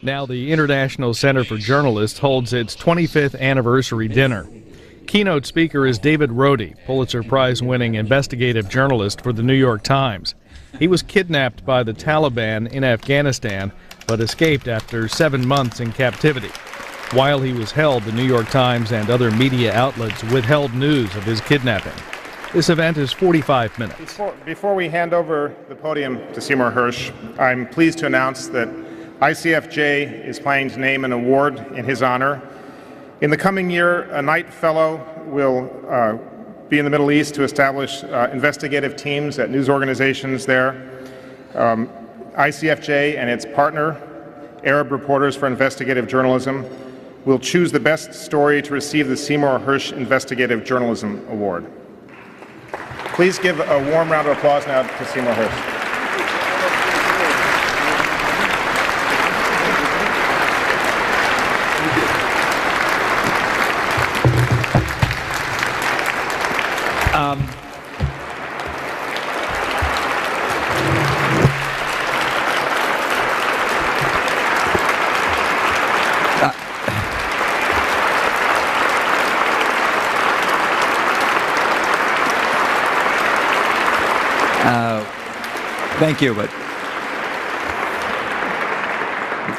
Now the International Center for Journalists holds its 25th anniversary dinner. Keynote speaker is David Rohde, Pulitzer Prize-winning investigative journalist for the New York Times. He was kidnapped by the Taliban in Afghanistan, but escaped after 7 months in captivity. While he was held, the New York Times and other media outlets withheld news of his kidnapping. This event is 45 minutes. Before we hand over the podium to Seymour Hersh, I'm pleased to announce that ICFJ is planning to name an award in his honor. In the coming year, a Knight Fellow will be in the Middle East to establish investigative teams at news organizations there. ICFJ and its partner, Arab Reporters for Investigative Journalism, will choose the best story to receive the Seymour Hersh Investigative Journalism Award. Please give a warm round of applause now to Seymour Hersh. Thank you, but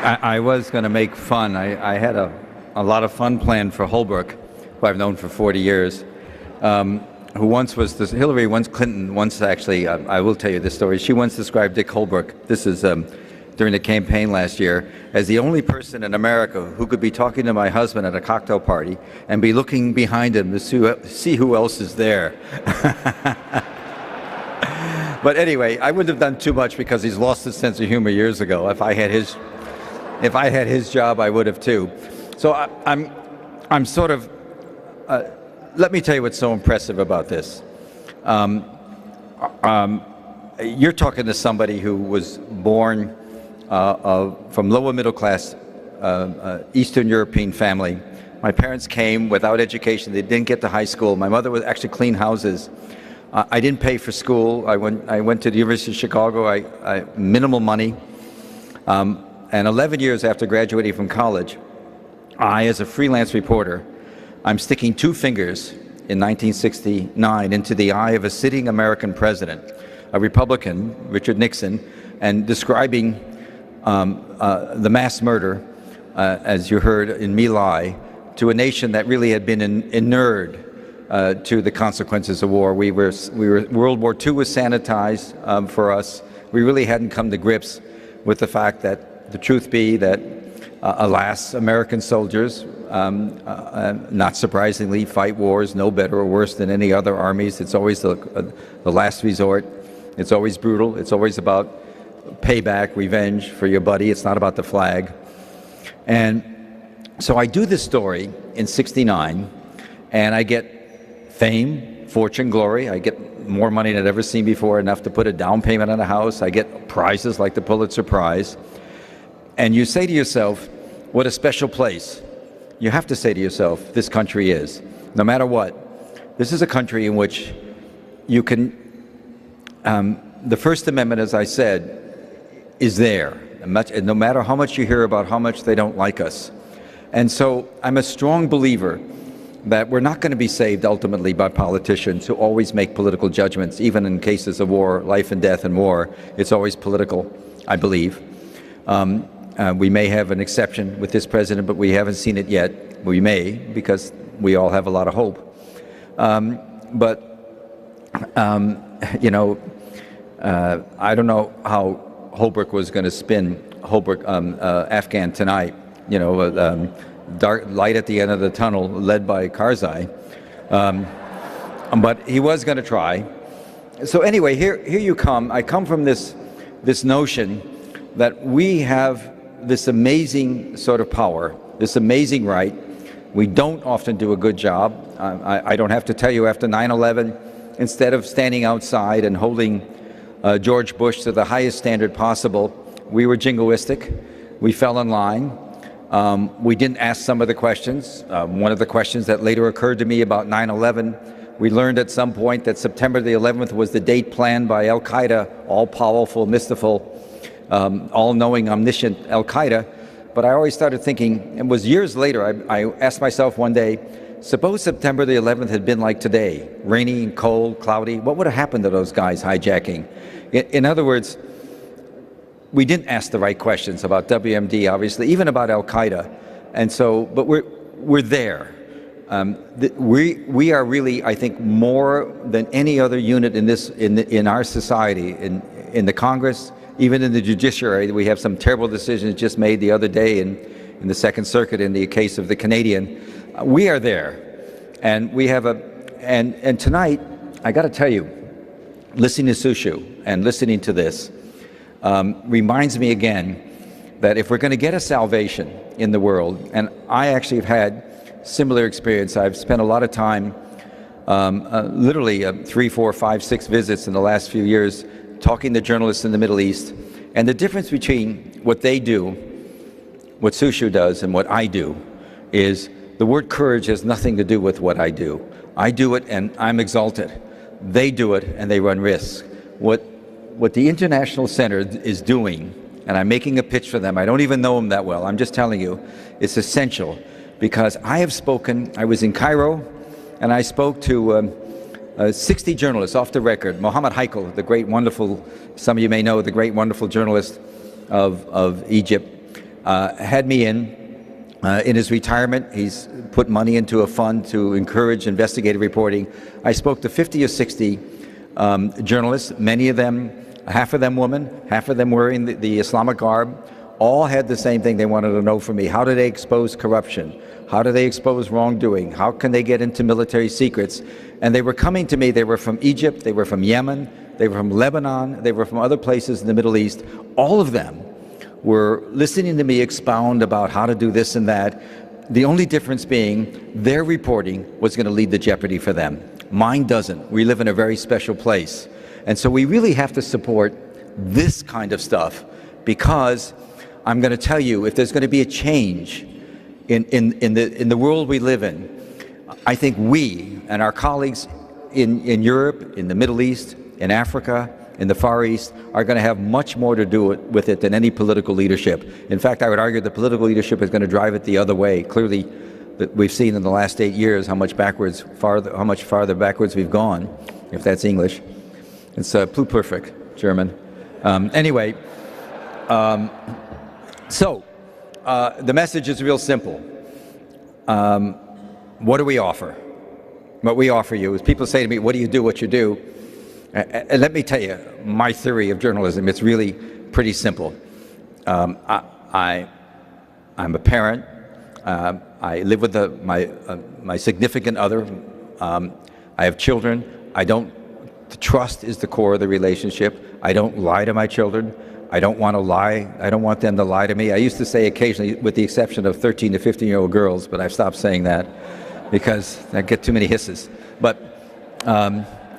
I was going to make fun. I had a lot of fun planned for Holbrooke, who I've known for 40 years, who once was this, Hillary Clinton once actually, I will tell you this story, she once described Dick Holbrooke, this is during the campaign last year, as the only person in America who could be talking to my husband at a cocktail party and be looking behind him to see who else is there. But anyway, I wouldn't have done too much because he's lost his sense of humor years ago. If I had his job, I would have too. So I'm sort of, let me tell you what's so impressive about this. You're talking to somebody who was born from lower middle class Eastern European family. My parents came without education. They didn't get to high school. My mother would actually clean houses. I didn't pay for school. I went to the University of Chicago. I minimal money. And 11 years after graduating from college, as a freelance reporter, I'm sticking 2 fingers in 1969 into the eye of a sitting American president, a Republican, Richard Nixon, and describing the mass murder, as you heard in My Lai, to a nation that really had been inured to the consequences of war. World War II was sanitized for us. We really hadn't come to grips with the fact that, the truth be that, alas, American soldiers, not surprisingly, fight wars no better or worse than any other armies. It's always the last resort. It's always brutal. It's always about payback, revenge for your buddy. It's not about the flag. And so I do this story in '69, and I get fame, fortune, glory. I get more money than I'd ever seen before, enough to put a down payment on a house. I get prizes like the Pulitzer Prize. And you say to yourself, what a special place. You have to say to yourself, this country is. No matter what, this is a country in which you can, the First Amendment, as I said, is there. And no matter how much you hear about how much they don't like us. And so I'm a strong believer that we're not going to be saved ultimately by politicians who always make political judgments, even in cases of war, life and death and war. It's always political, I believe. We may have an exception with this president, but we haven't seen it yet. We may, because we all have a lot of hope. You know, I don't know how Holbrooke was going to spin Afghan tonight. You know, dark light at the end of the tunnel, led by Karzai, but he was going to try. So anyway, here you come. I come from this notion that we have this amazing sort of power, this amazing right. We don't often do a good job. I don't have to tell you, after 9/11, instead of standing outside and holding George Bush to the highest standard possible, we were jingoistic. We fell in line. We didn't ask some of the questions. One of the questions that later occurred to me about 9/11, we learned at some point that September the 11th was the date planned by Al-Qaeda, all-powerful, mystical, all-knowing, omniscient Al-Qaeda, But I always started thinking, it was years later, I asked myself one day, suppose September the 11th had been like today, rainy and cold, cloudy, what would have happened to those guys hijacking? In other words, we didn't ask the right questions about WMD, obviously, even about Al-Qaeda. And so, but we're there. We are really, I think, more than any other unit in our society, in the Congress, even in the judiciary. We have some terrible decisions just made the other day in the Second Circuit in the case of the Canadian. We are there, and we have and tonight, I got to tell you, listening to Sushu and listening to this reminds me again that if we're going to get a salvation in the world, and I actually have had similar experience. I've spent a lot of time, literally 3, 4, 5, 6 visits in the last few years, talking to journalists in the Middle East, and the difference between what they do, what Sushu does, and what I do is the word courage has nothing to do with what I do. I do it and I'm exalted. They do it and they run risks. What the International Center is doing, and I'm making a pitch for them, I don't even know them that well, I'm just telling you, it's essential, because I have spoken, I was in Cairo, and I spoke to 60 journalists off the record. Mohammed Heikel, the great, wonderful, some of you may know, the great, wonderful journalist of Egypt, had me in his retirement. He's put money into a fund to encourage investigative reporting. I spoke to 50 or 60 journalists, many of them, half of them women, half of them wearing the Islamic garb. All had the same thing they wanted to know from me. How do they expose corruption? How do they expose wrongdoing? How can they get into military secrets? And they were coming to me. They were from Egypt, they were from Yemen, they were from Lebanon, they were from other places in the Middle East. All of them were listening to me expound about how to do this and that. The only difference being their reporting was going to lead to jeopardy for them. Mine doesn't. We live in a very special place. And so we really have to support this kind of stuff, because I'm going to tell you, if there's going to be a change in the world we live in, I think we and our colleagues in Europe, in the Middle East, in Africa, in the Far East are going to have much more to do with it than any political leadership. In fact, I would argue the political leadership is going to drive it the other way. Clearly, we've seen in the last 8 years how much farther backwards we've gone, if that's English. It's pluperfect German. Anyway, so the message is real simple. What do we offer? What we offer you is, people say to me, what do you do, what you do? And let me tell you, my theory of journalism, it's really pretty simple. I'm a parent. I live with my significant other. I have children. Trust is the core of the relationship. I don't lie to my children. I don't want to lie. I don't want them to lie to me. I used to say occasionally, with the exception of 13 to 15-year-old girls, but I've stopped saying that because I get too many hisses. But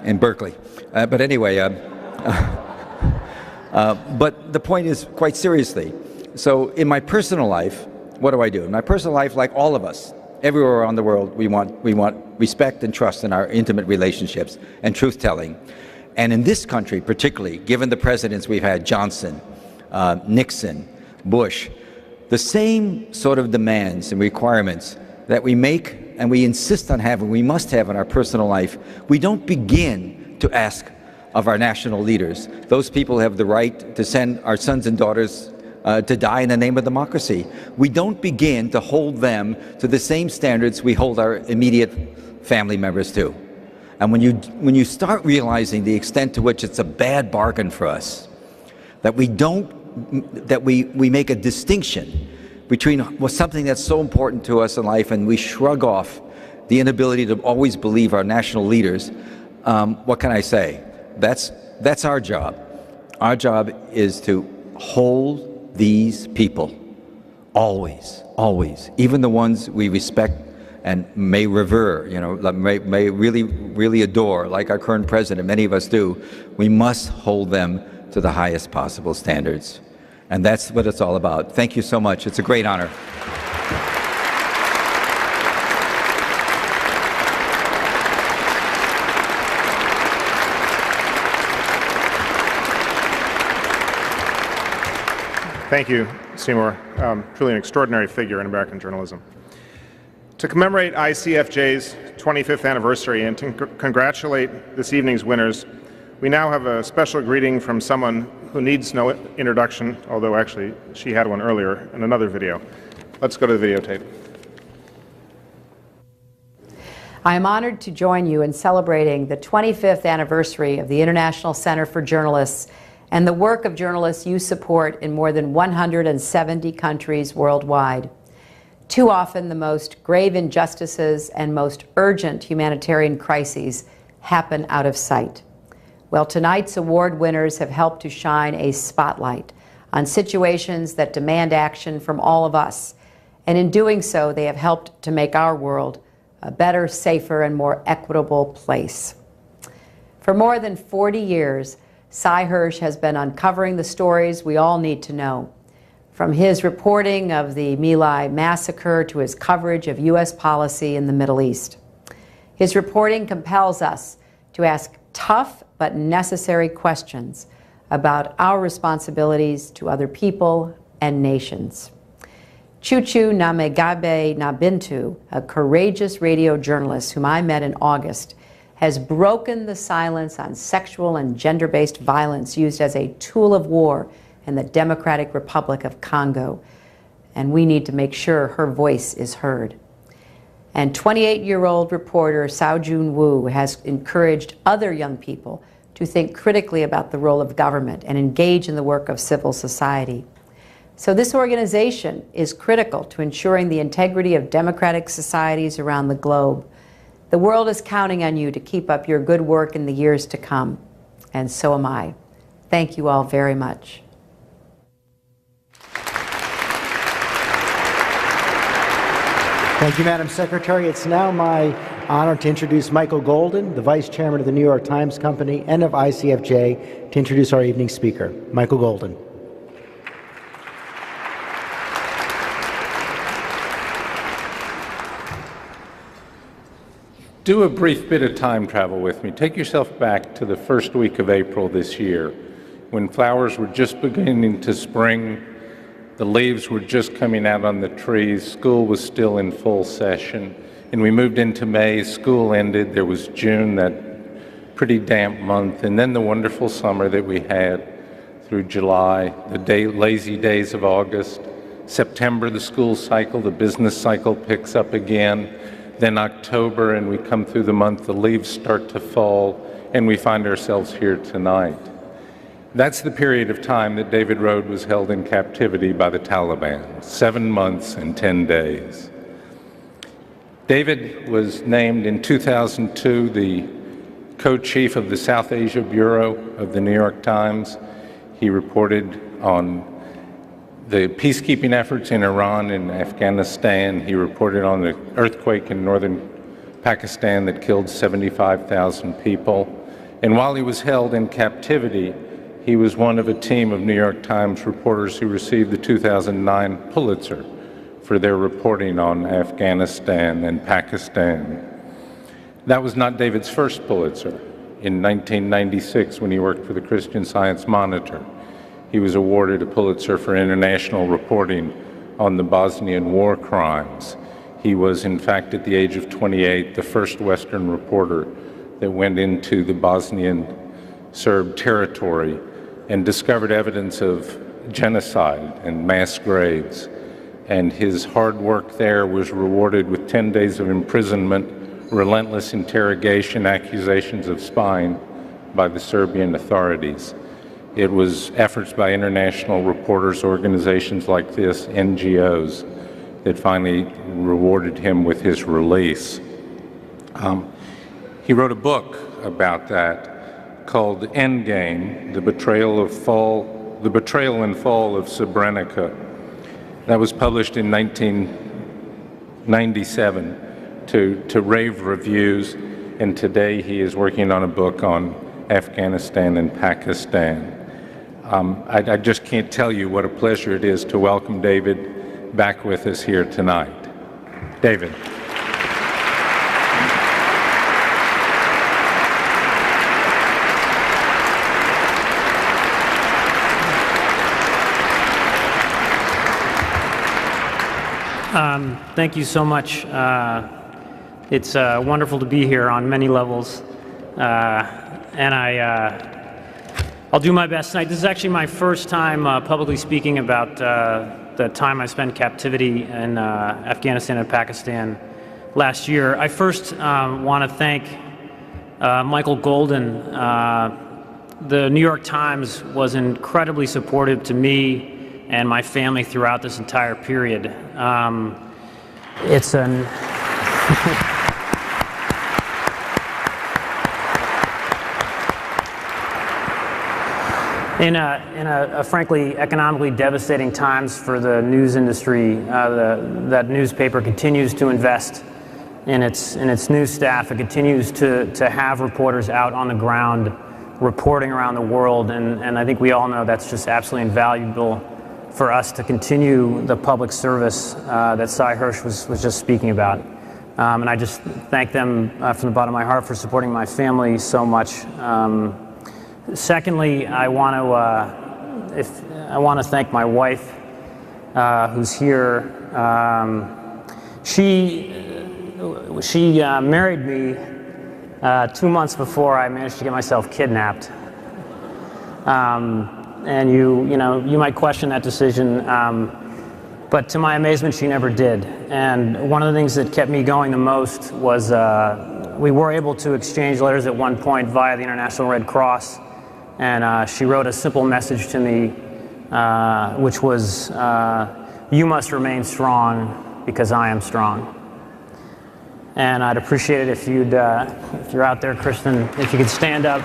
in Berkeley. But anyway, but the point is, quite seriously, so in my personal life, what do I do? In my personal life, like all of us, everywhere around the world, we want respect and trust in our intimate relationships and truth-telling. And in this country, particularly, given the presidents we've had, Johnson, Nixon, Bush, the same sort of demands and requirements that we make and we insist on having, we must have in our personal life, we don't begin to ask of our national leaders. Those people have the right to send our sons and daughters to die in the name of democracy. We don't begin to hold them to the same standards we hold our immediate family members to. And when you start realizing the extent to which it's a bad bargain for us, that we make a distinction between something that's so important to us in life, and we shrug off the inability to always believe our national leaders, what can I say? That's our job. Our job is to hold these people, always, always, even the ones we respect and may revere, may really, really adore, like our current president, many of us do. We must hold them to the highest possible standards. And that's what it's all about. Thank you so much. It's a great honor. Thank you, Seymour. Truly an extraordinary figure in American journalism. To commemorate ICFJ's 25th anniversary and to congratulate this evening's winners, we now have a special greeting from someone who needs no introduction, although actually she had one earlier in another video. Let's go to the videotape. I am honored to join you in celebrating the 25th anniversary of the International Center for Journalists and the work of journalists you support in more than 170 countries worldwide. Too often, the most grave injustices and most urgent humanitarian crises happen out of sight. Well, tonight's award winners have helped to shine a spotlight on situations that demand action from all of us, and in doing so, they have helped to make our world a better, safer, and more equitable place. For more than 40 years, Cy Hersh has been uncovering the stories we all need to know. From his reporting of the My Lai massacre to his coverage of U.S. policy in the Middle East. His reporting compels us to ask tough but necessary questions about our responsibilities to other people and nations. Chuchu Namegabe Nabintu, a courageous radio journalist whom I met in August, has broken the silence on sexual and gender-based violence used as a tool of war in the Democratic Republic of Congo. And we need to make sure her voice is heard. And 28-year-old reporter Sao Jun Woo has encouraged other young people to think critically about the role of government and engage in the work of civil society. So this organization is critical to ensuring the integrity of democratic societies around the globe. The world is counting on you to keep up your good work in the years to come, and so am I. Thank you all very much. Thank you, Madam Secretary. It's now my honor to introduce Michael Golden, the Vice Chairman of the New York Times Company and of ICFJ, to introduce our evening speaker. Michael Golden. Do a brief bit of time travel with me. Take yourself back to the first week of April this year, when flowers were just beginning to spring, the leaves were just coming out on the trees, school was still in full session, and we moved into May, school ended, there was June, that pretty damp month, and then the wonderful summer that we had through July, the lazy days of August, September, the school cycle, the business cycle picks up again, then October, and we come through the month, the leaves start to fall, and we find ourselves here tonight. That's the period of time that David Rohde was held in captivity by the Taliban, 7 months and 10 days. David was named in 2002 the co-chief of the South Asia Bureau of the New York Times. He reported on the peacekeeping efforts in Iran and Afghanistan. He reported on the earthquake in northern Pakistan that killed 75,000 people. And while he was held in captivity, he was one of a team of New York Times reporters who received the 2009 Pulitzer for their reporting on Afghanistan and Pakistan. That was not David's first Pulitzer. In 1996, when he worked for the Christian Science Monitor, he was awarded a Pulitzer for international reporting on the Bosnian war crimes. He was, in fact, at the age of 28, the first Western reporter that went into the Bosnian Serb territory and discovered evidence of genocide and mass graves. And his hard work there was rewarded with 10 days of imprisonment, relentless interrogation, accusations of spying by the Serbian authorities. It was efforts by international reporters, organizations like this, NGOs, that finally rewarded him with his release. He wrote a book about that called Endgame, the betrayal and fall of Srebrenica. That was published in 1997 to rave reviews, and today he is working on a book on Afghanistan and Pakistan. I just can't tell you what a pleasure it is to welcome David back with us here tonight. David. Thank you so much. It's wonderful to be here on many levels, and I'll do my best tonight. This is actually my first time publicly speaking about the time I spent in captivity in Afghanistan and Pakistan last year. I first want to thank Michael Golden. The New York Times was incredibly supportive to me and my family throughout this entire period. It's an in a frankly economically devastating times for the news industry, that newspaper continues to invest in its news staff. It continues to have reporters out on the ground reporting around the world, and I think we all know that's just absolutely invaluable for us to continue the public service that Cy Hersh was just speaking about. And I just thank them from the bottom of my heart for supporting my family so much. Secondly, I want to thank my wife, who's here. She married me 2 months before I managed to get myself kidnapped. And you might question that decision, but to my amazement, she never did. And one of the things that kept me going the most was we were able to exchange letters at one point via the International Red Cross, and she wrote a simple message to me, which was, "You must remain strong because I am strong." And I'd appreciate it if you'd, if you're out there, Kristen, if you could stand up.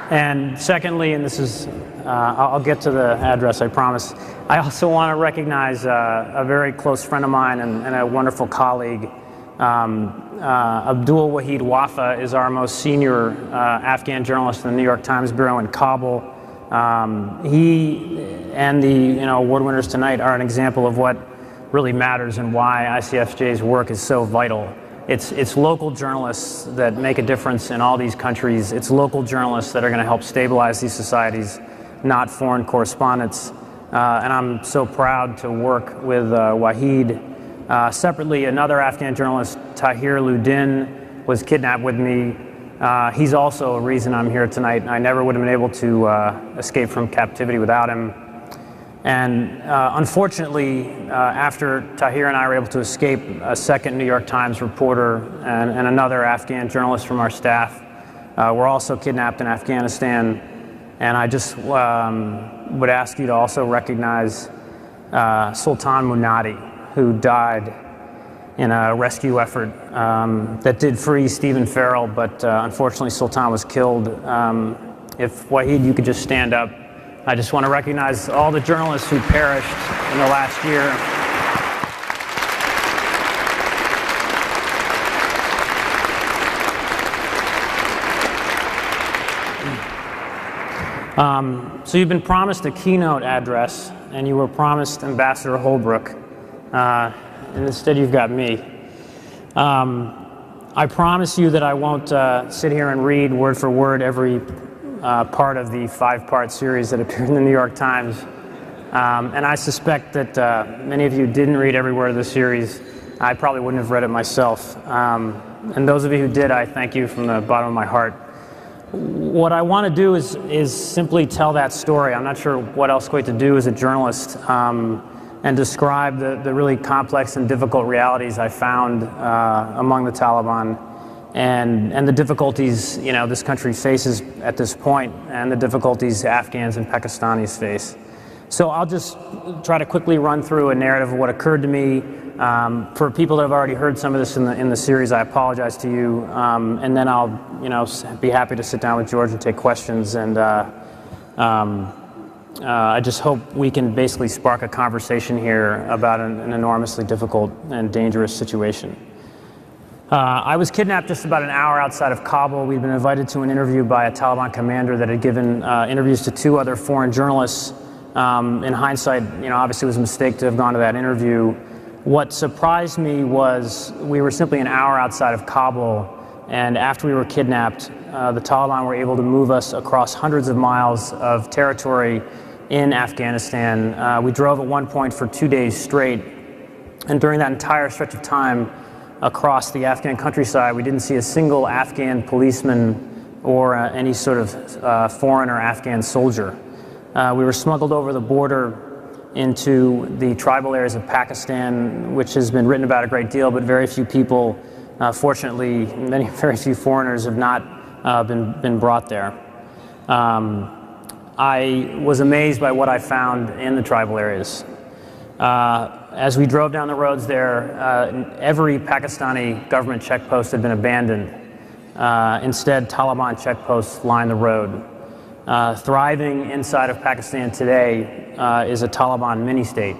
And secondly, and this is, I'll get to the address, I promise. I also want to recognize a very close friend of mine and a wonderful colleague. Abdul Wahid Wafa is our most senior Afghan journalist in the New York Times bureau in Kabul. He and the award winners tonight are an example of what really matters and why ICFJ's work is so vital. It's local journalists that make a difference in all these countries. It's local journalists that are going to help stabilize these societies, not foreign correspondents. And I'm so proud to work with Wahid. Separately, another Afghan journalist, Tahir Ludin, was kidnapped with me. He's also a reason I'm here tonight. I never would have been able to escape from captivity without him. And unfortunately, after Tahir and I were able to escape, a second New York Times reporter and another Afghan journalist from our staff were also kidnapped in Afghanistan. And I just would ask you to also recognize Sultan Munadi, who died in a rescue effort that did free Stephen Farrell, but unfortunately Sultan was killed. If Wahid, you could just stand up. I just want to recognize all the journalists who perished in the last year. So you've been promised a keynote address, and you were promised Ambassador Holbrooke, and instead you've got me. I promise you that I won't sit here and read word for word every part of the 5-part series that appeared in the New York Times. And I suspect that many of you didn't read every word of the series. I probably wouldn't have read it myself. And those of you who did, I thank you from the bottom of my heart. What I want to do is simply tell that story. I'm not sure what else quite to do as a journalist, and describe the really complex and difficult realities I found among the Taliban, and the difficulties this country faces at this point, and the difficulties Afghans and Pakistanis face. So I'll just try to quickly run through a narrative of what occurred to me. For people that have already heard some of this in the series, I apologize to you, and then I'll be happy to sit down with George and take questions. And I just hope we can basically spark a conversation here about an enormously difficult and dangerous situation. I was kidnapped just about an hour outside of Kabul. We'd been invited to an interview by a Taliban commander that had given interviews to 2 other foreign journalists. In hindsight, obviously it was a mistake to have gone to that interview. What surprised me was we were simply an hour outside of Kabul, And after we were kidnapped, the Taliban were able to move us across hundreds of miles of territory in Afghanistan. We drove at one point for 2 days straight. And during that entire stretch of time across the Afghan countryside, we didn't see a single Afghan policeman or any sort of foreign or Afghan soldier. We were smuggled over the border into the tribal areas of Pakistan, which has been written about a great deal, but very few people, fortunately, very few foreigners have not been brought there. I was amazed by what I found in the tribal areas. As we drove down the roads there, every Pakistani government checkpost had been abandoned. Instead, Taliban checkposts line the road. Thriving inside of Pakistan today is a Taliban mini-state.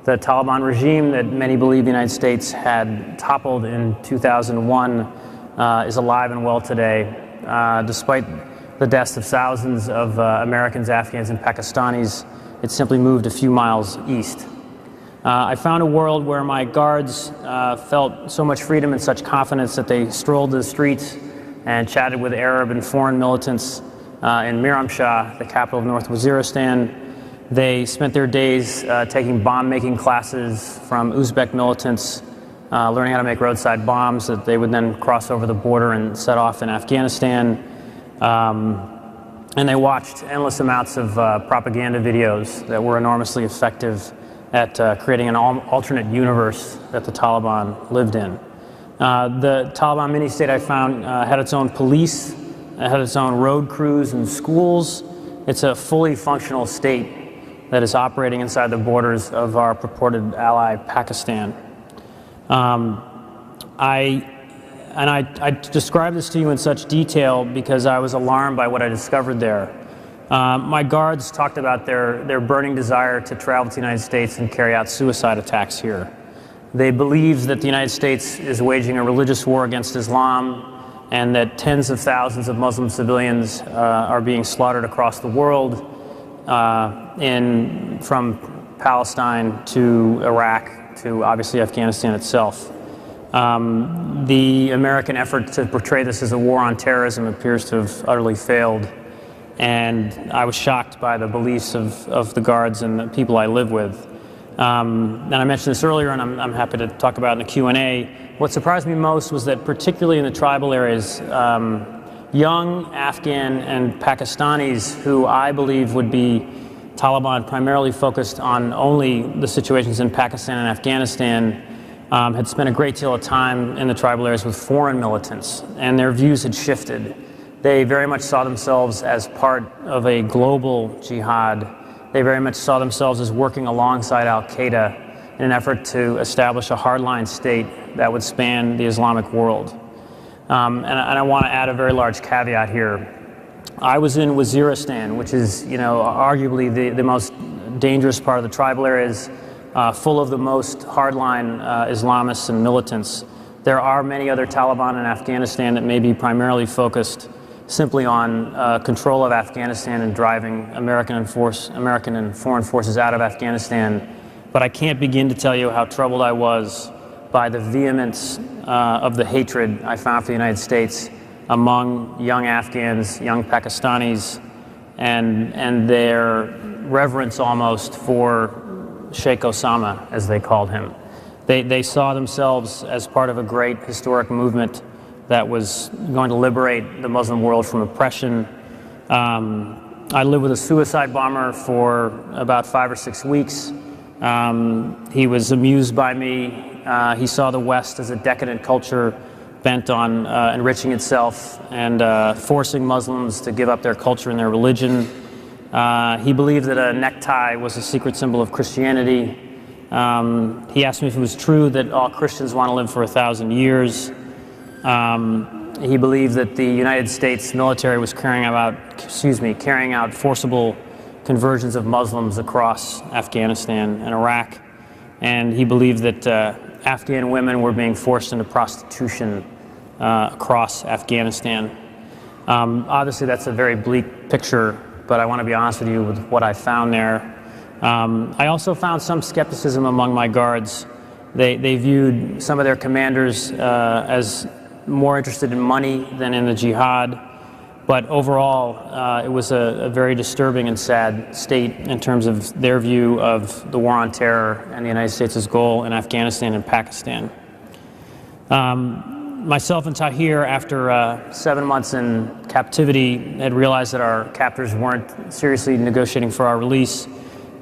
The Taliban regime that many believe the United States had toppled in 2001 is alive and well today, despite the deaths of thousands of Americans, Afghans, and Pakistanis. It simply moved a few miles east. I found a world where my guards felt so much freedom and such confidence that they strolled the streets and chatted with Arab and foreign militants in Miramshah, the capital of North Waziristan. They spent their days taking bomb-making classes from Uzbek militants, learning how to make roadside bombs that they would then cross over the border and set off in Afghanistan. And they watched endless amounts of propaganda videos that were enormously effective at creating an alternate universe that the Taliban lived in. The Taliban mini-state I found had its own police, it had its own road crews and schools. It's a fully functional state that is operating inside the borders of our purported ally, Pakistan. I describe this to you in such detail because I was alarmed by what I discovered there. My guards talked about their burning desire to travel to the United States and carry out suicide attacks here. They believe that the United States is waging a religious war against Islam and that tens of thousands of Muslim civilians are being slaughtered across the world, from Palestine to Iraq to obviously Afghanistan itself. The American effort to portray this as a war on terrorism appears to have utterly failed. And I was shocked by the beliefs of the guards and the people I live with. And I mentioned this earlier, and I'm happy to talk about it in the Q&A. What surprised me most was that particularly in the tribal areas, young Afghan and Pakistanis who I believe would be Taliban primarily focused on only the situations in Pakistan and Afghanistan, had spent a great deal of time in the tribal areas with foreign militants, and their views had shifted. They very much saw themselves as part of a global jihad. They very much saw themselves as working alongside al-Qaeda in an effort to establish a hardline state that would span the Islamic world. And I want to add a very large caveat here. I was in Waziristan, which is, arguably the most dangerous part of the tribal areas, full of the most hardline Islamists and militants. There are many other Taliban in Afghanistan that may be primarily focused simply on control of Afghanistan and driving American and foreign forces out of Afghanistan. But I can't begin to tell you how troubled I was by the vehemence of the hatred I found for the United States among young Afghans, young Pakistanis, and their reverence almost for Sheikh Osama, as they called him. They saw themselves as part of a great historic movement that was going to liberate the Muslim world from oppression. I lived with a suicide bomber for about 5 or 6 weeks. He was amused by me. He saw the West as a decadent culture bent on enriching itself and forcing Muslims to give up their culture and their religion. He believed that a necktie was a secret symbol of Christianity. He asked me if it was true that all Christians want to live for 1,000 years. He believed that the United States military was carrying out forcible conversions of Muslims across Afghanistan and Iraq. And he believed that Afghan women were being forced into prostitution across Afghanistan. Obviously, that's a very bleak picture, but I want to be honest with you with what I found there. I also found some skepticism among my guards. They viewed some of their commanders as more interested in money than in the jihad. But overall, it was a very disturbing and sad state in terms of their view of the war on terror and the United States' goal in Afghanistan and Pakistan. Myself and Tahir, after 7 months in captivity, had realized that our captors weren't seriously negotiating for our release.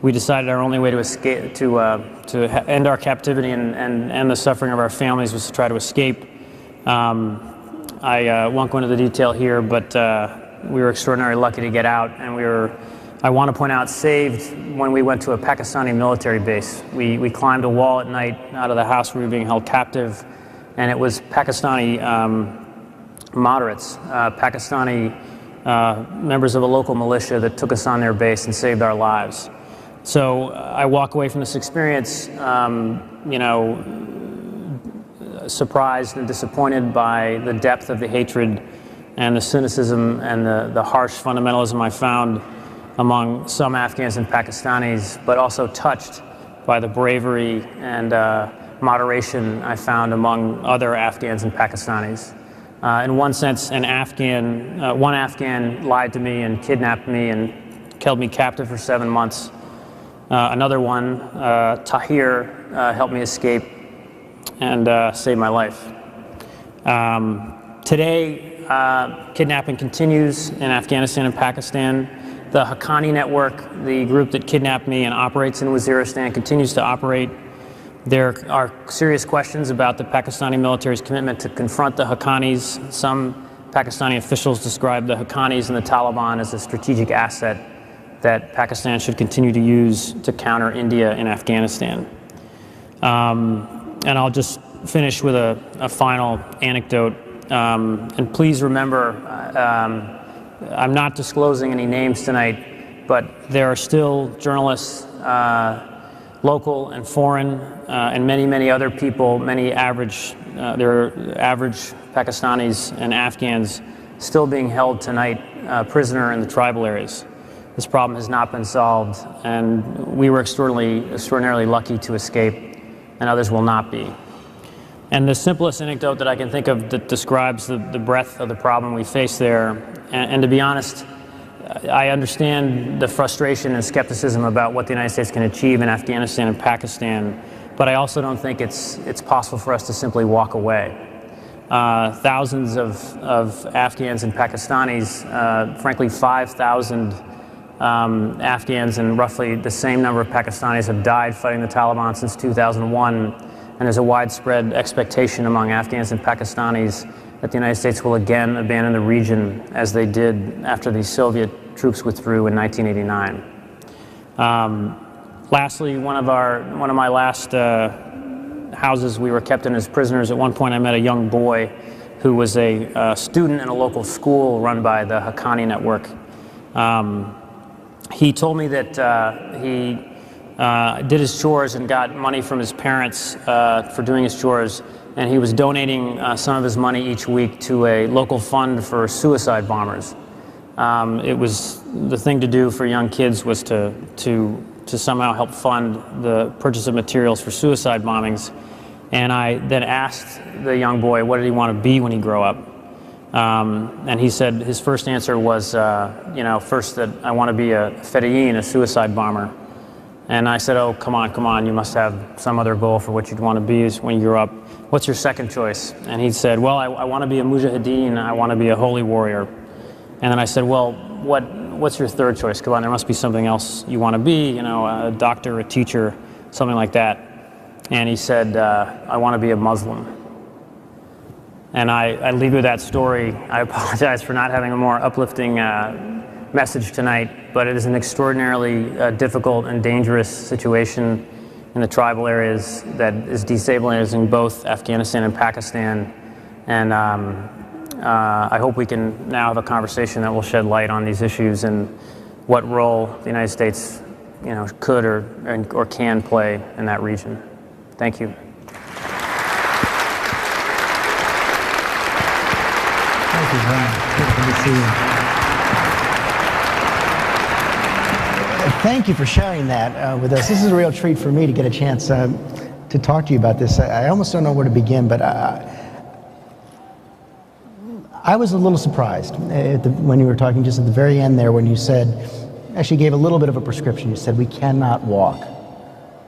We decided our only way to escape, to end our captivity and end the suffering of our families, was to try to escape. I won't go into the detail here, but we were extraordinarily lucky to get out, and we were, I want to point out, saved when we went to a Pakistani military base. We climbed a wall at night out of the house where we were being held captive, and it was Pakistani moderates, Pakistani members of a local militia that took us on their base and saved our lives. So I walk away from this experience, you know, surprised and disappointed by the depth of the hatred and the cynicism and the harsh fundamentalism I found among some Afghans and Pakistanis, but also touched by the bravery and moderation I found among other Afghans and Pakistanis. In one sense, one Afghan lied to me and kidnapped me and held me captive for 7 months. Another one, Tahir, helped me escape and saved my life. Today, kidnapping continues in Afghanistan and Pakistan. The Haqqani network, the group that kidnapped me and operates in Waziristan, continues to operate. There are serious questions about the Pakistani military's commitment to confront the Haqqanis. Some Pakistani officials describe the Haqqanis and the Taliban as a strategic asset that Pakistan should continue to use to counter India in Afghanistan. And I'll just finish with a final anecdote. And please remember, I'm not disclosing any names tonight, but there are still journalists, local and foreign, and many, many other people, there are average Pakistanis and Afghans still being held tonight prisoner in the tribal areas. This problem has not been solved, and we were extraordinarily lucky to escape, and others will not be. And the simplest anecdote that I can think of that describes the breadth of the problem we face there, and to be honest, I understand the frustration and skepticism about what the United States can achieve in Afghanistan and Pakistan, but I also don't think it's possible for us to simply walk away. Thousands of Afghans and Pakistanis, frankly 5,000 Afghans and roughly the same number of Pakistanis have died fighting the Taliban since 2001, and there's a widespread expectation among Afghans and Pakistanis that the United States will again abandon the region as they did after the Soviet troops withdrew in 1989. Lastly, one of my last houses we were kept in as prisoners, at one point I met a young boy who was a student in a local school run by the Haqqani network. He told me that he did his chores and got money from his parents for doing his chores, and he was donating some of his money each week to a local fund for suicide bombers. It was the thing to do for young kids was to somehow help fund the purchase of materials for suicide bombings. And I then asked the young boy, what did he want to be when he grew up? And he said his first answer was, first that I want to be a fedayeen, a suicide bomber. And I said, oh, come on, you must have some other goal for what you'd want to be when you grow up. What's your second choice? And he said, well, I want to be a mujahideen, I want to be a holy warrior. And then I said, well, what's your third choice? Come on, there must be something else you want to be, a doctor, a teacher, something like that. And he said, I want to be a Muslim. And I leave you with that story. I apologize for not having a more uplifting message tonight, but it is an extraordinarily difficult and dangerous situation in the tribal areas that is destabilizing both Afghanistan and Pakistan. And I hope we can now have a conversation that will shed light on these issues and what role the United States, could or can play in that region. Thank you. Thank you, Ron. Good to see you. Thank you for sharing that with us. This is a real treat for me to get a chance to talk to you about this. I almost don't know where to begin, but I was a little surprised when you were talking just at the very end there when you said, actually gave a little bit of a prescription. You said, we cannot walk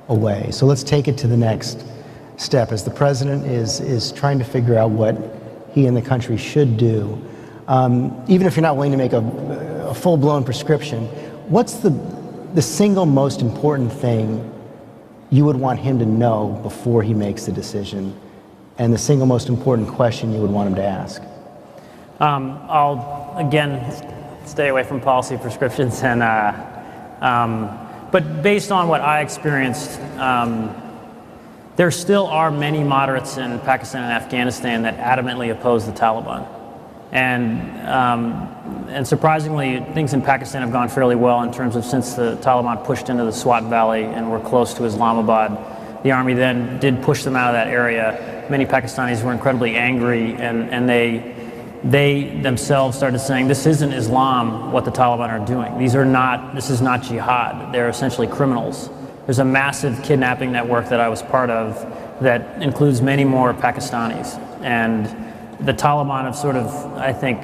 away. So let's take it to the next step. As the president is trying to figure out what he and the country should do, even if you're not willing to make a full-blown prescription, what's the single most important thing you would want him to know before he makes the decision, and the single most important question you would want him to ask? I'll, again, stay away from policy prescriptions, but based on what I experienced, there still are many moderates in Pakistan and Afghanistan that adamantly oppose the Taliban. And surprisingly, things in Pakistan have gone fairly well in terms of since the Taliban pushed into the Swat Valley and were close to Islamabad. The army then did push them out of that area. Many Pakistanis were incredibly angry, and they themselves started saying, this isn't Islam, what the Taliban are doing. This is not jihad. They're essentially criminals. There's a massive kidnapping network that I was part of that includes many more Pakistanis. And the Taliban have sort of, I think,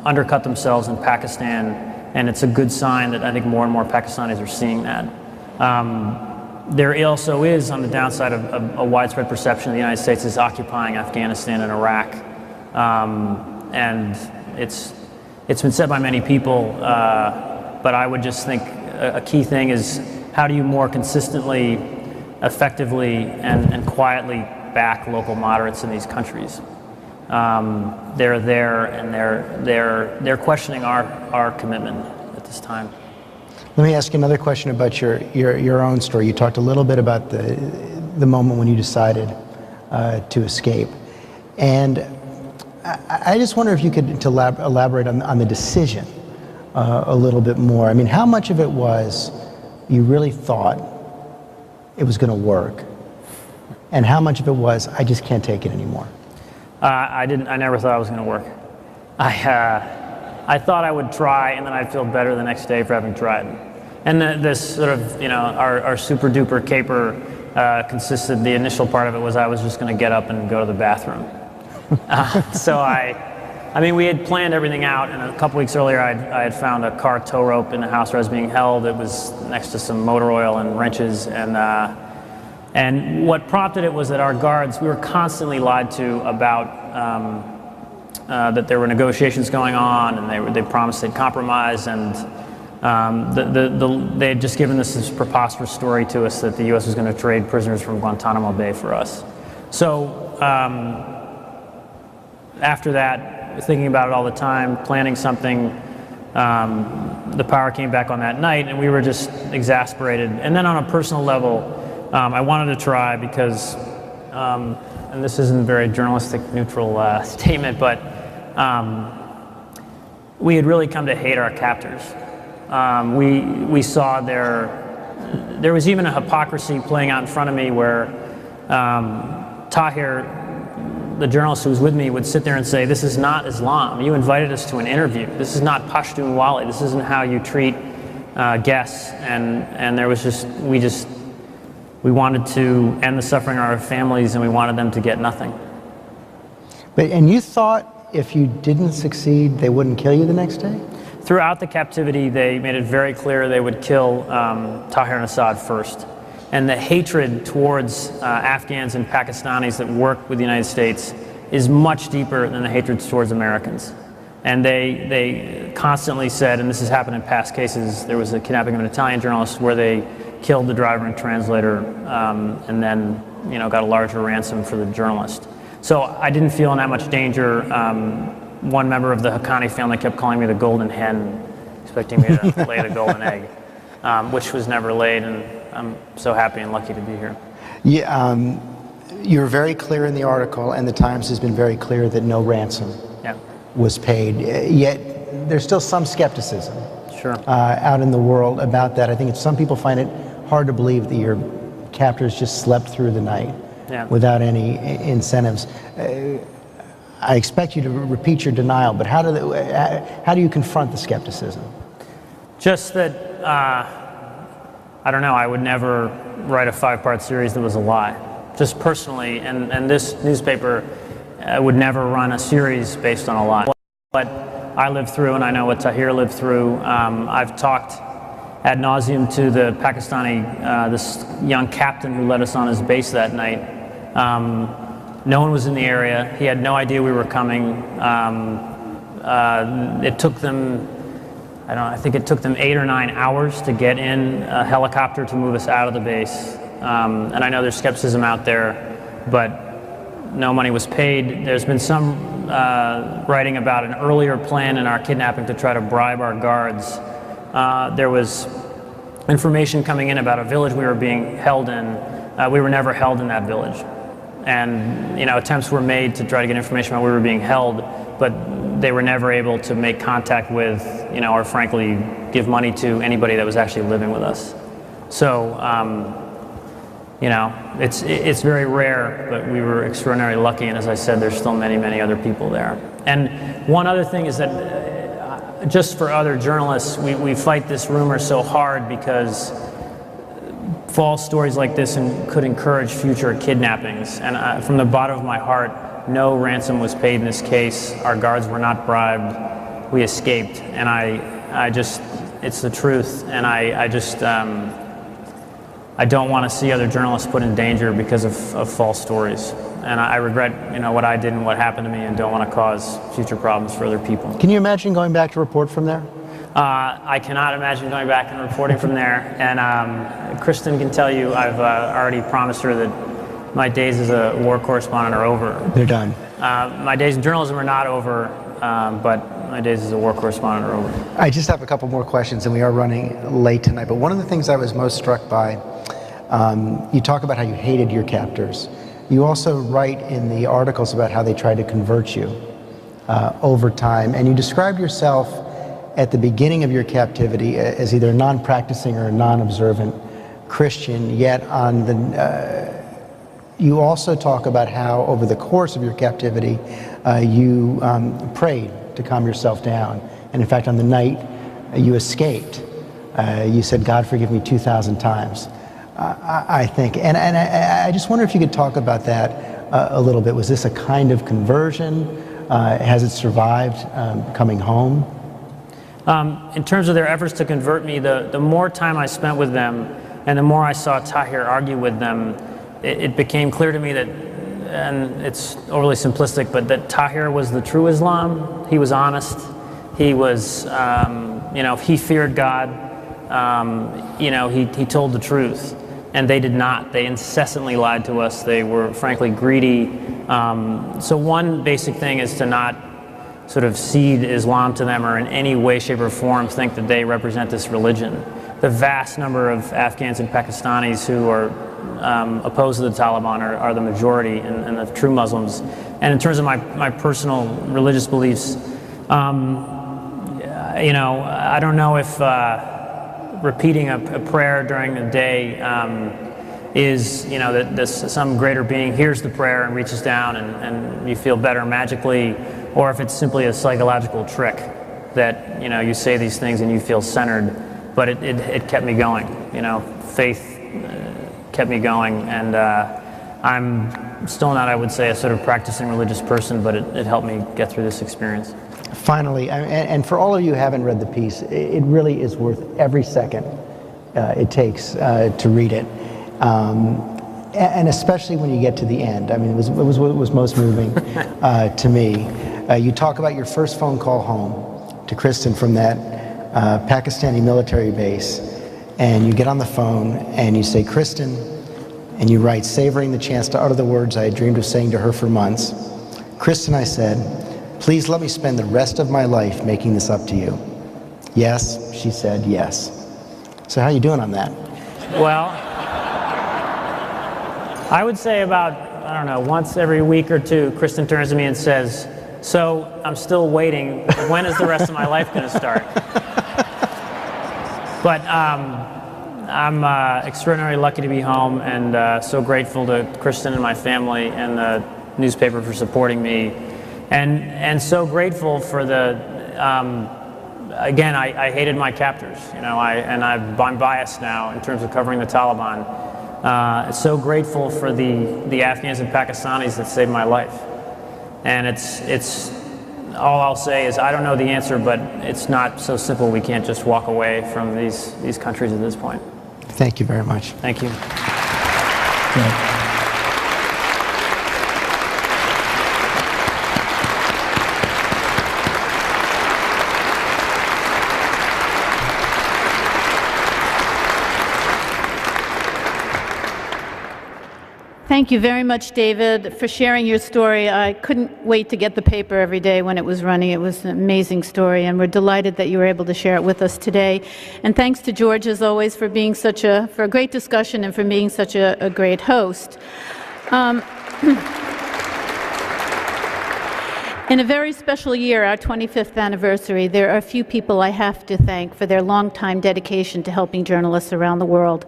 undercut themselves in Pakistan, and it's a good sign that I think more and more Pakistanis are seeing that. There also is, on the downside, a widespread perception the United States is occupying Afghanistan and Iraq. And it's been said by many people, but I would just think a key thing is how do you more consistently, effectively, and quietly back local moderates in these countries. They're there, and they're questioning our commitment at this time. Let me ask you another question about your own story. You talked a little bit about the moment when you decided to escape, and I just wonder if you could elaborate on the decision a little bit more. I mean, how much of it was you really thought it was going to work, and how much of it was I just can't take it anymore? I never thought it was going to work. I thought I would try, and then I'd feel better the next day for having tried. And this sort of, our super duper caper consisted. The initial part of it was I was just going to get up and go to the bathroom. So I mean, we had planned everything out, and a couple weeks earlier I had found a car tow rope in the house where I was being held. It was next to some motor oil and wrenches, and what prompted it was that our guards, we were constantly lied to about that there were negotiations going on, and they promised they'd compromise, and they had just given this preposterous story to us that the U.S. was going to trade prisoners from Guantanamo Bay for us. So after that, thinking about it all the time, planning something, the power came back on that night, and we were just exasperated. And then on a personal level, I wanted to try because, and this isn't a very journalistic neutral statement, but we had really come to hate our captors. We saw there was even a hypocrisy playing out in front of me where Tahir, the journalist who was with me, would sit there and say, this is not Islam. You invited us to an interview. This is not Pashtunwali. This isn't how you treat guests. And there was just, we wanted to end the suffering of our families, and we wanted them to get nothing. And you thought if you didn't succeed, they wouldn't kill you the next day? Throughout the captivity, they made it very clear they would kill Tahir and Assad first. And the hatred towards Afghans and Pakistanis that work with the United States is much deeper than the hatred towards Americans. And they constantly said, and this has happened in past cases, there was a kidnapping of an Italian journalist where they killed the driver and translator, and then got a larger ransom for the journalist. So I didn't feel in that much danger. One member of the Haqqani family kept calling me the golden hen, expecting me to lay the golden egg, which was never laid, and I'm so happy and lucky to be here. Yeah, you're very clear in the article, and the Times has been very clear that no ransom was paid. Yet there's still some skepticism out in the world about that. I think some people find it hard to believe that your captors just slept through the night without any incentives. I expect you to repeat your denial, but how do you confront the skepticism? Just that, I don't know, I would never write a 5-part series that was a lie. Just personally, and this newspaper, I would never run a series based on a lie. What I lived through, and I know what Tahir lived through. I've talked ad nauseum to the Pakistani, this young captain who led us on his base that night. No one was in the area. He had no idea we were coming. It took them, I think it took them 8 or 9 hours to get in a helicopter to move us out of the base. And I know there's skepticism out there, but no money was paid. There's been some writing about an earlier plan in our kidnapping to try to bribe our guards. There was information coming in about a village we were being held in. We were never held in that village. And attempts were made to try to get information about where we were being held, but they were never able to make contact with, or frankly, give money to anybody that was actually living with us. So, it's very rare, but we were extraordinarily lucky, and as I said, there's still many, many other people there. And one other thing is that just for other journalists, we fight this rumor so hard because false stories like this could encourage future kidnappings. And from the bottom of my heart, no ransom was paid in this case. Our guards were not bribed. We escaped. And I just, it's the truth. And I don't want to see other journalists put in danger because of false stories. And I regret, what I did and what happened to me, and don't want to cause future problems for other people. Can you imagine going back to report from there? I cannot imagine going back and reporting from there. And Kristen can tell you, I've already promised her that my days as a war correspondent are over. They're done. My days in journalism are not over, but my days as a war correspondent are over. I just have a couple more questions, and we are running late tonight. But one of the things I was most struck by, you talk about how you hated your captors. You also write in the articles about how they tried to convert you over time, and you described yourself at the beginning of your captivity as either a non-practicing or a non-observant Christian, yet on the you also talk about how over the course of your captivity you prayed to calm yourself down, and in fact on the night you escaped, you said, "God forgive me 2,000 times." I think, and I just wonder if you could talk about that a little bit. Was this a kind of conversion? Has it survived coming home? In terms of their efforts to convert me, the more time I spent with them and the more I saw Tahir argue with them, it became clear to me that, and it's overly simplistic, but that Tahir was the true Islam. He was honest. He was, he feared God. He told the truth. And they did not. They incessantly lied to us. They were, frankly, greedy. So one basic thing is to not sort of cede Islam to them or in any way, shape, or form think that they represent this religion. The vast number of Afghans and Pakistanis who are opposed to the Taliban are the majority, and the true Muslims. And in terms of my personal religious beliefs, I don't know if repeating a prayer during the day is, that this, some greater being hears the prayer and reaches down and you feel better magically, or if it's simply a psychological trick that, you say these things and you feel centered. But it kept me going, faith kept me going, and I'm still not, I would say, a sort of practicing religious person, but it helped me get through this experience. Finally, and for all of you who haven't read the piece, it really is worth every second it takes to read it. And especially when you get to the end. I mean, it was what was most moving to me. You talk about your first phone call home to Kristen from that Pakistani military base, and you get on the phone and you say, "Kristen," and you write, "savoring the chance to utter the words I had dreamed of saying to her for months. Kristen," I said, "please let me spend the rest of my life making this up to you." "Yes," she said, "yes." So how are you doing on that? Well, I would say about, I don't know, once every week or two, Kristen turns to me and says, "So I'm still waiting. When is the rest of my life going to start?" But I'm extraordinarily lucky to be home, and so grateful to Kristen and my family and the newspaper for supporting me, and so grateful for the. Again, I hated my captors, I'm biased now in terms of covering the Taliban. So grateful for the Afghans and Pakistanis that saved my life. And it's all I'll say is I don't know the answer, but it's not so simple. We can't just walk away from these countries at this point. Thank you very much. Thank you. Thank you very much, David, for sharing your story. I couldn't wait to get the paper every day when it was running. It was an amazing story, and we're delighted that you were able to share it with us today. And thanks to George, as always, for being for a great discussion and for being such a great host. In a very special year, our 25th anniversary, there are a few people I have to thank for their long-time dedication to helping journalists around the world.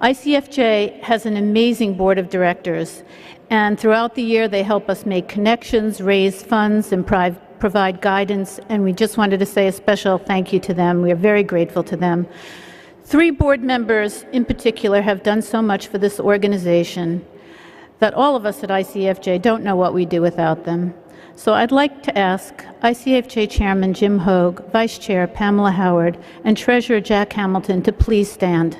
ICFJ has an amazing board of directors, and throughout the year they help us make connections, raise funds, and provide guidance, and we just wanted to say a special thank you to them. We are very grateful to them. 3 board members in particular have done so much for this organization that all of us at ICFJ don't know what we do without them. So I'd like to ask ICFJ Chairman Jim Hogue, Vice Chair Pamela Howard, and Treasurer Jack Hamilton to please stand.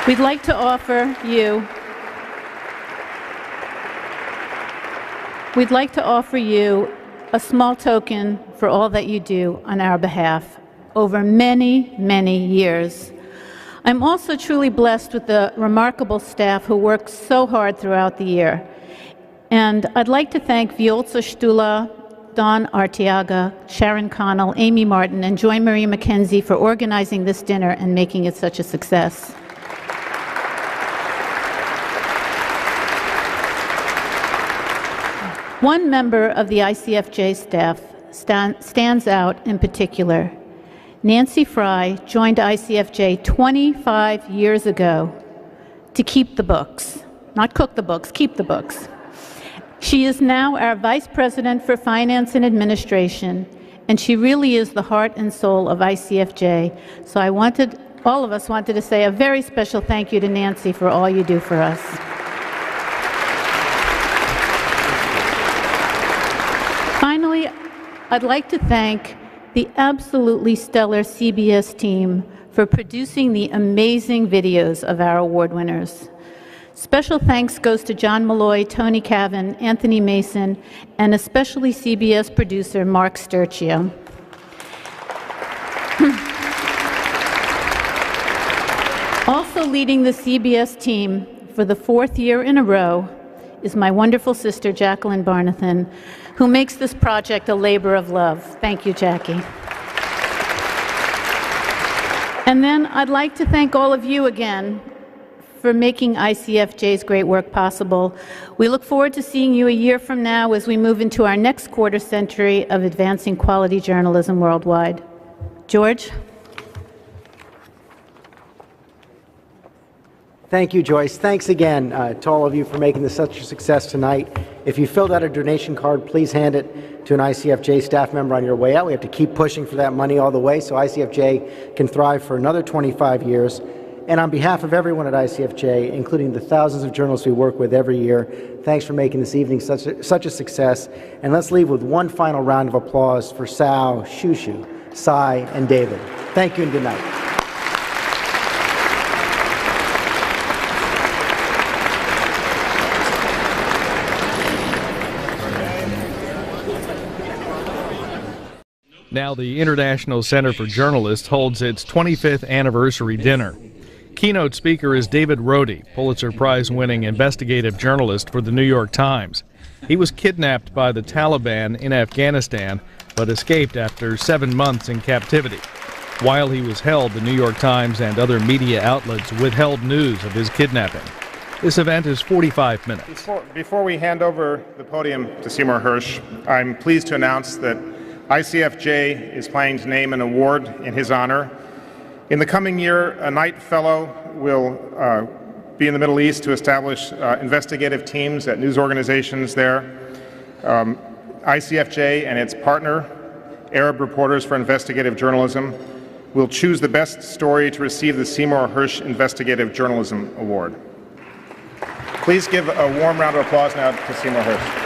We'd like to offer you a small token for all that you do on our behalf over many, many years. I'm also truly blessed with the remarkable staff who work so hard throughout the year. And I'd like to thank Violca Stula, Don Arteaga, Sharon Connell, Amy Martin, and Joy Marie McKenzie for organizing this dinner and making it such a success. One member of the ICFJ staff stands out in particular. Nancy Fry joined ICFJ 25 years ago to keep the books. Not cook the books, keep the books. She is now our Vice President for Finance and Administration, and she really is the heart and soul of ICFJ. So all of us wanted to say a very special thank you to Nancy for all you do for us. Finally, I'd like to thank the absolutely stellar CBS team for producing the amazing videos of our award winners. Special thanks goes to John Malloy, Tony Cavan, Anthony Mason, and especially CBS producer Mark Sturcio. Also leading the CBS team for the 4th year in a row is my wonderful sister, Jacqueline Barnathan, who makes this project a labor of love. Thank you, Jackie. And then I'd like to thank all of you again for making ICFJ's great work possible. We look forward to seeing you a year from now as we move into our next quarter century of advancing quality journalism worldwide. George? Thank you, Joyce. Thanks again to all of you for making this such a success tonight. If you filled out a donation card, please hand it to an ICFJ staff member on your way out. We have to keep pushing for that money all the way so ICFJ can thrive for another 25 years. And on behalf of everyone at ICFJ, including the thousands of journalists we work with every year, thanks for making this evening such a success. And let's leave with one final round of applause for Sal, Shushu, Sai, and David. Thank you and good night. Now the International Center for Journalists holds its 25th anniversary dinner. Keynote speaker is David Rohde, Pulitzer Prize-winning investigative journalist for the New York Times. He was kidnapped by the Taliban in Afghanistan, but escaped after 7 months in captivity. While he was held, the New York Times and other media outlets withheld news of his kidnapping. This event is 45 minutes. Before we hand over the podium to Seymour Hersh, I'm pleased to announce that ICFJ is planning to name an award in his honor. In the coming year, a Knight Fellow will be in the Middle East to establish investigative teams at news organizations there. ICFJ and its partner, Arab Reporters for Investigative Journalism, will choose the best story to receive the Seymour Hersh Investigative Journalism Award. Please give a warm round of applause now to Seymour Hersh.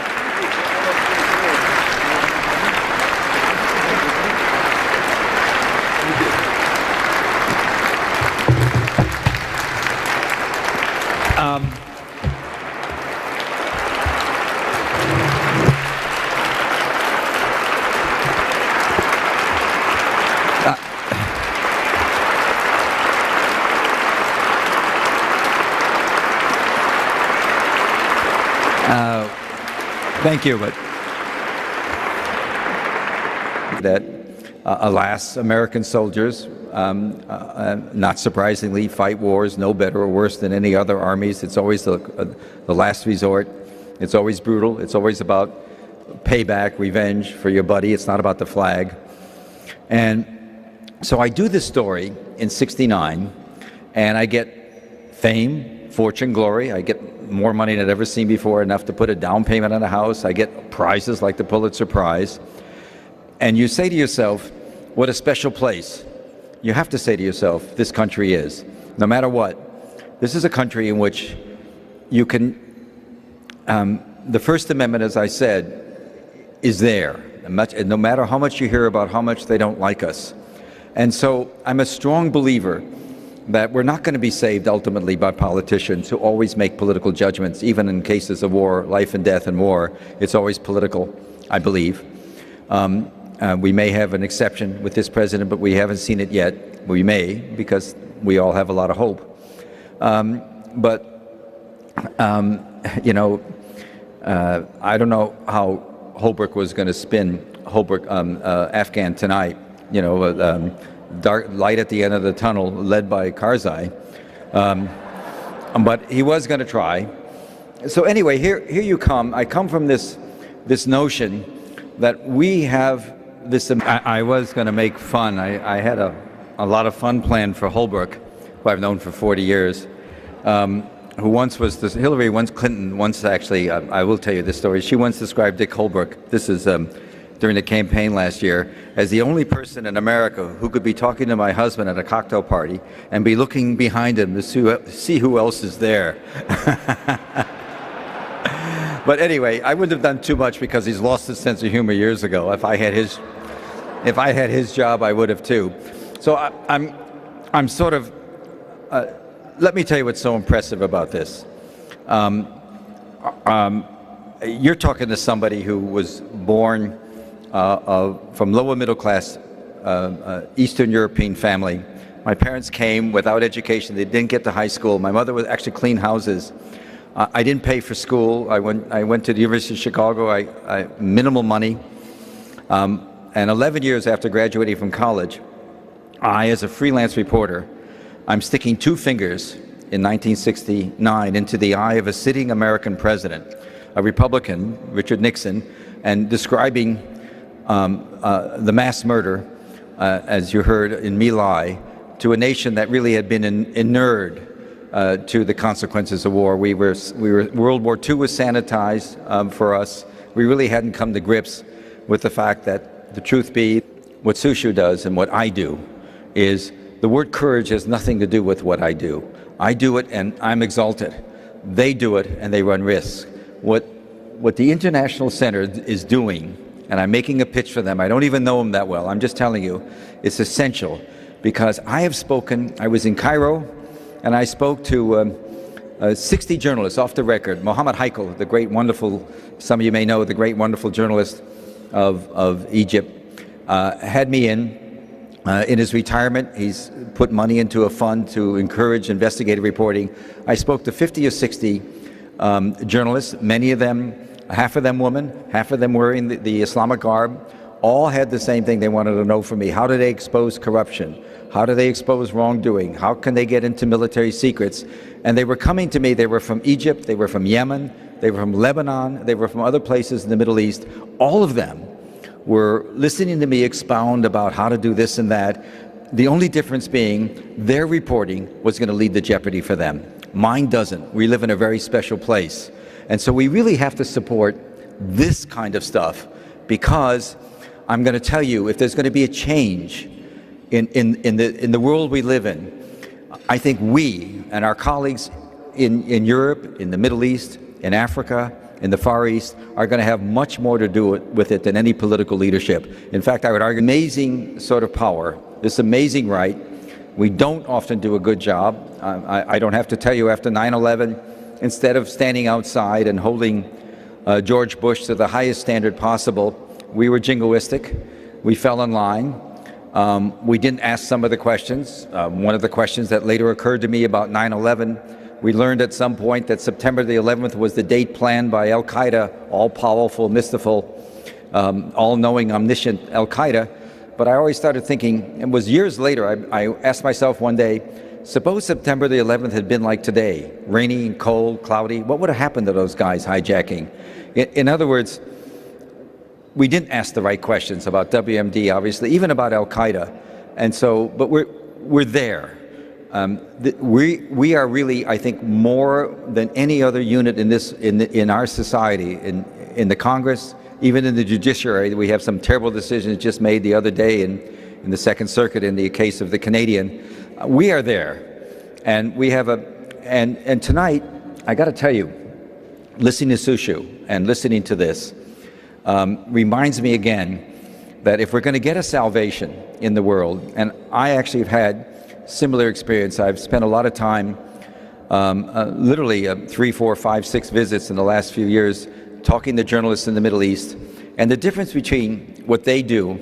Thank you. But that, alas, American soldiers, not surprisingly, fight wars no better or worse than any other armies. It's always the last resort. It's always brutal. It's always about payback, revenge for your buddy. It's not about the flag. And so I do this story in '69, and I get fame, fortune, glory. I get more money than I'd ever seen before, enough to put a down payment on a house. I get prizes like the Pulitzer Prize. And you say to yourself, what a special place. You have to say to yourself, this country is. No matter what, this is a country in which you can, the First Amendment, as I said, is there. And no matter how much you hear about how much they don't like us. And so I'm a strong believer that we're not going to be saved ultimately by politicians who always make political judgments, even in cases of war, life and death and war. It's always political, I believe. We may have an exception with this president, but we haven't seen it yet. We may, because we all have a lot of hope. You know, I don't know how Holbrooke was going to spin Afghan tonight. You know, dark light at the end of the tunnel, led by Karzai, but he was going to try. So anyway, here you come. I come from this notion that we have this. I was going to make fun. I had a lot of fun planned for Holbrooke, who I've known for 40 years, who once was this. Clinton once actually. I will tell you this story. She once described Dick Holbrooke. This is during the campaign last year, as the only person in America who could be talking to my husband at a cocktail party and be looking behind him to see who else is there. But anyway, I wouldn't have done too much because he's lost his sense of humor years ago. If I had his job, I would have too. So I'm sort of, let me tell you what's so impressive about this. You're talking to somebody who was born from lower middle class Eastern European family. My parents came without education. They didn't get to high school. My mother would actually clean houses. I didn't pay for school. I went to the University of Chicago. I minimal money. And 11 years after graduating from college, as a freelance reporter, I'm sticking two fingers in 1969 into the eye of a sitting American president, a Republican, Richard Nixon, and describing the mass murder, as you heard in My Lai, to a nation that really had been inured to the consequences of war. World War II was sanitized for us. We really hadn't come to grips with the fact that the truth be, what Sushu does and what I do is the word courage has nothing to do with what I do. I do it and I'm exalted. They do it and they run risks. What the International Center is doing, and I'm making a pitch for them, I don't even know them that well, I'm just telling you, it's essential, because I have spoken, I was in Cairo, and I spoke to 60 journalists off the record. Mohammed Haikal, the great, wonderful, some of you may know, the great, wonderful journalist of Egypt, had me in his retirement. He's put money into a fund to encourage investigative reporting. I spoke to 50 or 60 journalists, many of them, half of them women, half of them wearing the Islamic garb, all had the same thing they wanted to know from me. How do they expose corruption? How do they expose wrongdoing? How can they get into military secrets? And they were coming to me. They were from Egypt, they were from Yemen, they were from Lebanon, they were from other places in the Middle East. All of them were listening to me expound about how to do this and that. The only difference being their reporting was going to lead to jeopardy for them. Mine doesn't. We live in a very special place. And so we really have to support this kind of stuff, because I'm going to tell you, if there's going to be a change in the world we live in, I think we and our colleagues in Europe, in the Middle East, in Africa, in the Far East, are going to have much more to do with it than any political leadership. In fact, I would argue amazing sort of power, this amazing right. We don't often do a good job. I don't have to tell you, after 9/11, instead of standing outside and holding George Bush to the highest standard possible, we were jingoistic. We fell in line. We didn't ask some of the questions. One of the questions that later occurred to me about 9/11, we learned at some point that September the 11th was the date planned by Al-Qaeda, all-powerful, mystical, all-knowing, omniscient Al-Qaeda. But I always started thinking, it was years later, I asked myself one day, suppose September the 11th had been like today, rainy and cold, cloudy, what would have happened to those guys hijacking? In other words, we didn't ask the right questions about WMD, obviously, even about Al-Qaeda. And so, but we're there. We are really, I think, more than any other unit in our society, in the Congress, even in the judiciary. We have some terrible decisions just made the other day in the Second Circuit in the case of the Canadian. We are there, and we have and tonight, I got to tell you, listening to Sushu and listening to this reminds me again that if we're going to get a salvation in the world, and I actually have had similar experience. I've spent a lot of time, literally 3, 4, 5, 6 visits in the last few years, talking to journalists in the Middle East, and the difference between what they do